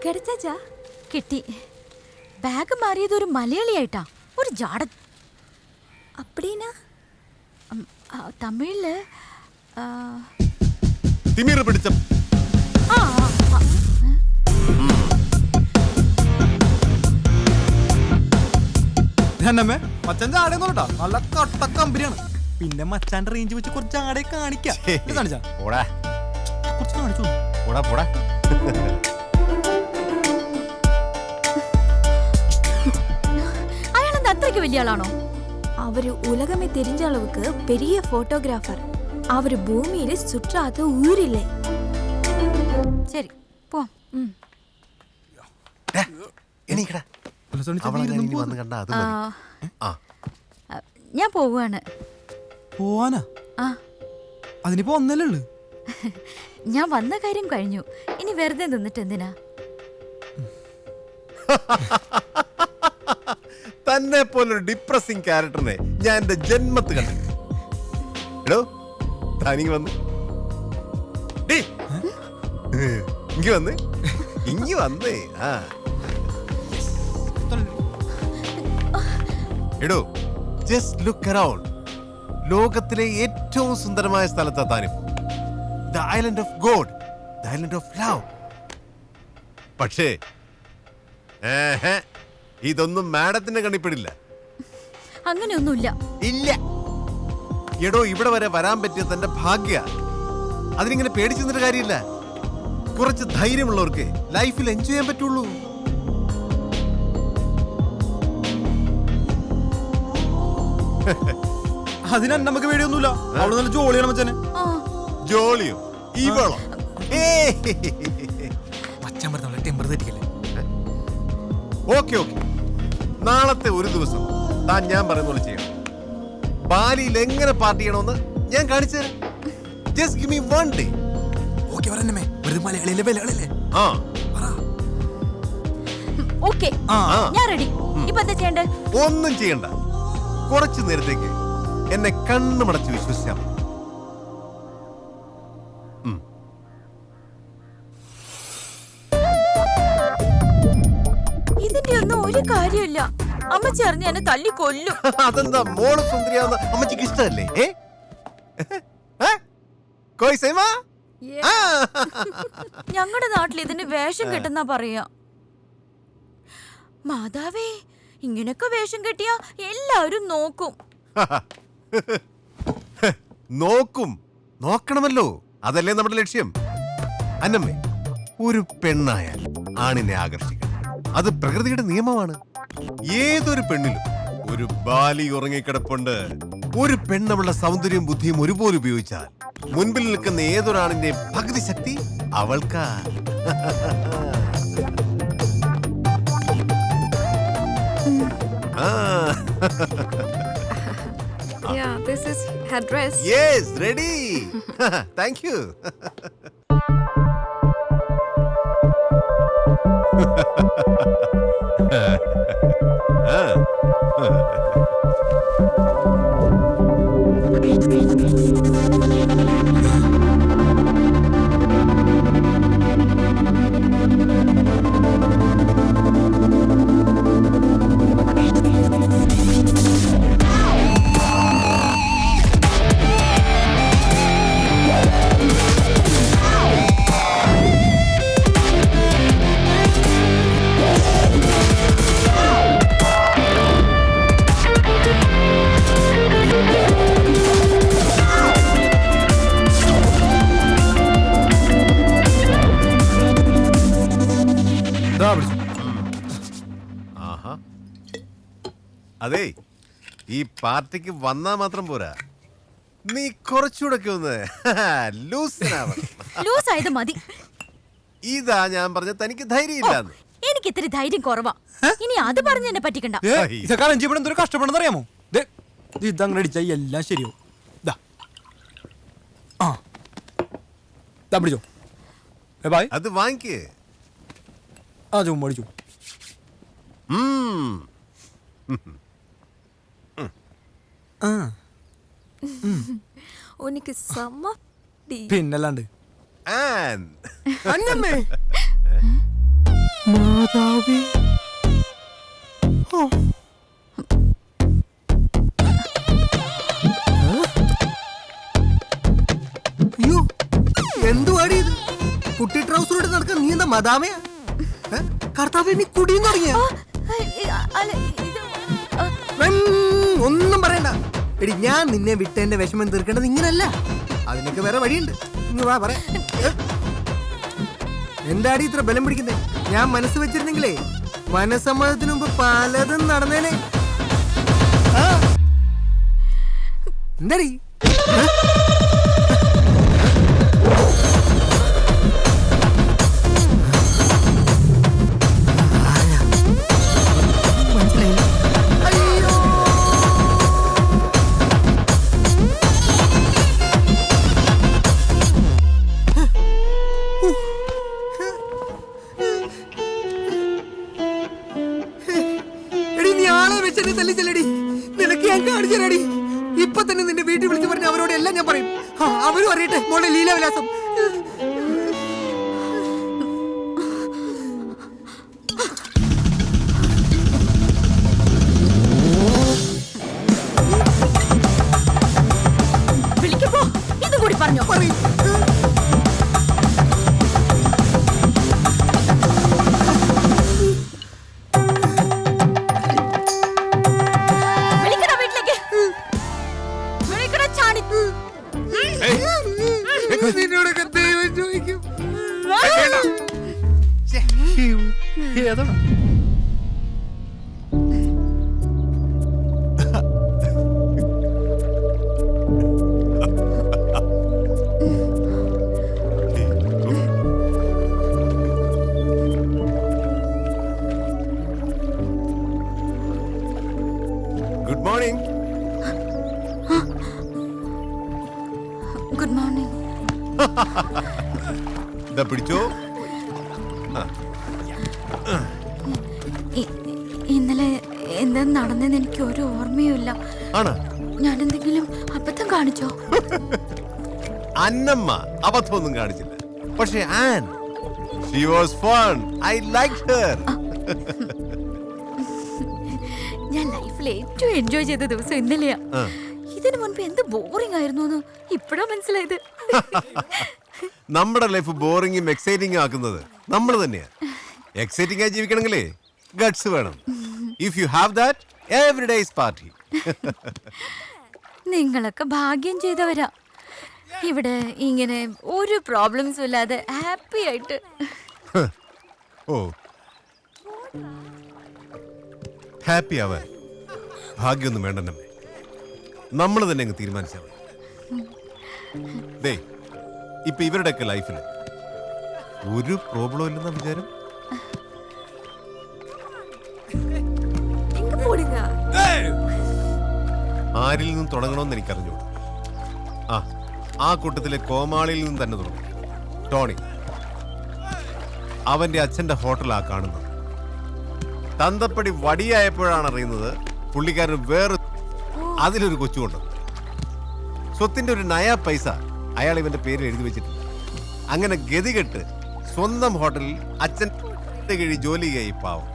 കിടച്ചാ കിട്ടി. ബാഗ് മാറിയത് ഒരു മലയാളിയായിട്ടാ, ഒരു ജാട. അപ്പടിനാ തമിഴില് തിമിർ പിടിച്ച മച്ചാൻ ആടേന്നോട്ടാ, നല്ല കട്ട കമ്പനിയാണ്. പിന്നെ മച്ചാന്റെ റേഞ്ച് വെച്ച് കുറച്ച് ആടെ കാണിക്കാം. കാണിച്ചാ കുറച്ച് കാണിച്ചു. അയാളെന്താ അത്രയ്ക്ക് വലിയ ആളാണോ? அவரு உலகமே தெரிஞ்ச அளவுக்கு பெரிய போட்டோகிராஃபர். அவரு பூமியில சுற்றாத ஊர் இல்லை. ശരി പോ. ഞാൻ പോവാണ്. പോവാനാ? ആ, അതിനിപ്പോ ഒന്നല്ലേ ഉള്ളു. ഞാൻ വന്ന കാര്യം കഴിഞ്ഞു. ഇനി വെറുതെ നിന്നിട്ട് എന്തിനാ? തന്നെ പോലൊരു ഡിപ്രസിംഗ് ക്യാരക്ടറിനെ ഞാൻ എന്റെ ജന്മത്ത് കണ്ടു. എടോ താനിങ്ങി വന്ന് ഇങ്ങി വന്നേ. എടോ ജസ്റ്റ് ലുക്ക് അറൗണ്ട്. ലോകത്തിലെ ഏറ്റവും സുന്ദരമായ സ്ഥലത്താ താനിപ്പോ. The island of god, the island of love. പക്ഷേ ഇതൊന്നും മാഡത്തിന്റെ കണ്ണിപ്പെടില്ല. അങ്ങനെയൊന്നുമില്ല. ഇല്ല. എടോ ഇവിടെ വരെ വരാൻ പറ്റിയ തന്റെ ഭാഗ്യ. അതിനിങ്ങനെ പേടിച്ചു നിന്നിട്ട് കാര്യമില്ല. കുറച്ച് ധൈര്യമുള്ളവർക്ക് ലൈഫിൽ എൻജോയ് ചെയ്യാൻ പറ്റുള്ളൂ. അതിന് നമുക്ക് പേടിയൊന്നുമില്ല. അവള് നല്ല ജോളിയാണ് മച്ചാനെ. ജോളിയോ ഇവളോ? മച്ചാൻ പറഞ്ഞ ടെമ്പർ തെറ്റിക്കല്ലേ. ഓക്കെ ഓക്കെ, നാളത്തെ ഒരു ദിവസം താൻ ഞാൻ പറയുന്ന പോലെ ചെയ്യണം. ബാലിയിൽ എങ്ങനെ പാർട്ടി ചെയ്യണമെന്ന് ഞാൻ കാണിച്ചു തരാം. Just give me one day. Okay പറഞ്ഞേ, വെറുതെ മലയാളിയിലെ വിലകളില്ലേ. ആ ഓക്കെ, ഞാൻ റെഡി. ഇപ്പൊ എന്താ ചെയ്യണ്ടേ? ഒന്നും ചെയ്യണ്ട. കുറച്ചു നേരത്തേക്ക് എന്നെ കണ്ണുമടച്ച് വിശ്വസിച്ചാൽ മതി. ഇതിന്റെ ഒന്നും ഒരു കാര്യമില്ല. അമ്മച്ചി അറിഞ്ഞ് എന്നെ തല്ലി കൊല്ലും. അതെന്താ, മോള് സുന്ദരിയാവുന്ന അമ്മച്ചിക്ക് ഇഷ്ടമല്ലേ? ഞങ്ങളുടെ നാട്ടിൽ ഇതിന് വേഷം കെട്ടുന്നാ പറയാ. മാതാവേ, ഇങ്ങനൊക്കെ വേഷം കെട്ടിയാ എല്ലാവരും നോക്കും. നോക്കണമല്ലോ, അതല്ലേ നമ്മുടെ ലക്ഷ്യം. അന്നമ്മേ, ഒരു പെണ്ണായാൽ ആണിനെ ആകർഷിക്കണം. അത് പ്രകൃതിയുടെ നിയമമാണ്. ഏതൊരു പെണ്ണിലും ഒരു ബാലി ഉറങ്ങിക്കിടപ്പുണ്ട്. ഒരു പെണ്ണവളുടെ സൗന്ദര്യവും ബുദ്ധിയും ഒരുപോലെ ഉപയോഗിച്ചാൽ മുൻപിൽ നിൽക്കുന്ന ഏതൊരാണിന്റെ പകുതി ശക്തി അവൾക്കാ. Yeah, this is her dress. Yes, ready. Thank you. അതെ, ഈ പാർട്ടിക്ക് വന്നാ മാത്രം പോരാ, നീ കുറച്ചുകൂടെ ഒന്ന് ലൂസായത് മതി. ഇതാ ഞാൻ പറഞ്ഞ തനിക്ക് ധൈര്യം ഇല്ലാന്ന്. എനിക്ക് ഇത്തിരി ധൈര്യം കുറവാ. ഇനി അത് പറഞ്ഞ് എന്നെ പറ്റിക്കണ്ട. എന്തൊരു കഷ്ടപ്പെടുന്ന അറിയാമോ? ഇതങ്ങനെ അടിച്ചാ എല്ലാം ശരിയോ. പിടിച്ചോ, അത് വാങ്ങിക്കേ. ആ ചുമ്മാ അടിച്ചു. ഉനക്ക് സമ്മ പിന്നല്ലാണ്ട്. മാതാവേ. ഓ. അയ്യോ എന്തുവാടി ഇത്? കുട്ടി ട്രൗസറോട് നടക്കാൻ നീ എന്താ മദാമയാ? കർത്താവേ, നീ കുടിയും തുടങ്ങിയ? അല്ല, ഇത്, ഒന്നും പറയണ്ട. എടി, ഞാൻ നിന്നെ വിട്ടേന്റെ വിഷമം തീർക്കേണ്ടത് ഇങ്ങനല്ല. അതിനൊക്കെ വേറെ വഴിയുണ്ട്. ഇങ്ങ് വാ, പറയാ. എന്താടി ഇത്ര ബലം പിടിക്കുന്നേ? ഞാൻ മനസ്സ് വെച്ചിരുന്നെങ്കിലേ മനസ്സമ്മതത്തിന് മുമ്പ് പലതും നടന്നേനെ. എന്താടി? നിനക്ക് ഞാൻ കാണിച്ചടി. ഇപ്പൊ തന്നെ നിന്റെ വീട്ടിൽ വിളിച്ചു പറഞ്ഞ അവരോട് എല്ലാം ഞാൻ പറയും. അവരും അറിയട്ടെ മോളെ ലീലാവിലാസം. വിളിക്കുമ്പോ ഇതും കൂടി പറഞ്ഞോ. പറയും. നിന്നോടൊക്കെ ദൈവം ചോദിക്കും. Good morning. Good morning. ഇതാ പിടിച്ചോ. ഇന്നലെ എന്താ നടന്നെന്ന് എനിക്ക് ഒരു ഓർമ്മയുമില്ല. ആണ്? ഞാൻ എന്തെങ്കിലും അബദ്ധം കാണിച്ചോ? അന്നമ്മ അബദ്ധമൊന്നും കാണിച്ചില്ല. പക്ഷേ an, she was fun. I liked her. ഞാൻ ലൈഫിൽ ഏറ്റവും എൻജോയ് ചെയ്ത ദിവസം ഇന്നലെയാ. ഇതിനു മുൻപ് എന്ത് ബോറിംഗ് ആയിരുന്നു എന്ന് ഇപ്പോഴാ മനസ്സിലായത്. നമ്മുടെ ലൈഫ് ബോറിംഗും എക്സൈറ്റിംഗ് ആക്കുന്നത് നമ്മൾ തന്നെയാ. എക്സൈറ്റിംഗ് ആയി ജീവിക്കണമെങ്കിലേ ഗട്സ് വേണം. If you have that, every day is party. നിങ്ങളൊക്കെ ഭാഗ്യം ചെയ്തവരാ. ഇവിടെ ഇങ്ങനെ ഒരു പ്രോബ്ലംസും ഇല്ലാതെ ഹാപ്പി ആയിട്ട്. ഓ, ഹാപ്പി ആവാൻ ഭാഗ്യമൊന്നും വേണ്ടെന്നമ്മേ. നമ്മൾ തന്നെ അങ്ങ് തീരുമാനിച്ചാൽ മതി. ഇപ്പൊ ഇവരുടെയൊക്കെ ലൈഫിൽ ഒരു പ്രോബ്ലം ഇല്ലെന്ന വിചാരം. ആരിൽ നിന്നും തുടങ്ങണമെന്ന് എനിക്കറിഞ്ഞൂടാ. ആ കൂട്ടത്തിലെ കോമാളിയിൽ നിന്നും തന്നെ തുടങ്ങും. ടോണി, അവന്റെ അച്ഛന്റെ ഹോട്ടലാ കാണുന്നത്. തന്തപ്പടി വടിയായപ്പോഴാണ് അറിയുന്നത് പുള്ളിക്കാരന് വേറെ അതിലൊരു കൊച്ചുകൊണ്ട് സ്വത്തിന്റെ ഒരു നയാ പൈസ അയാൾ ഇവന്റെ പേരിൽ എഴുതി വെച്ചിട്ടില്ല. അങ്ങനെ ഗതികെട്ട് സ്വന്തം ഹോട്ടലിൽ അച്ഛൻ കഴി ജോലി ചെയ്യ പാവം.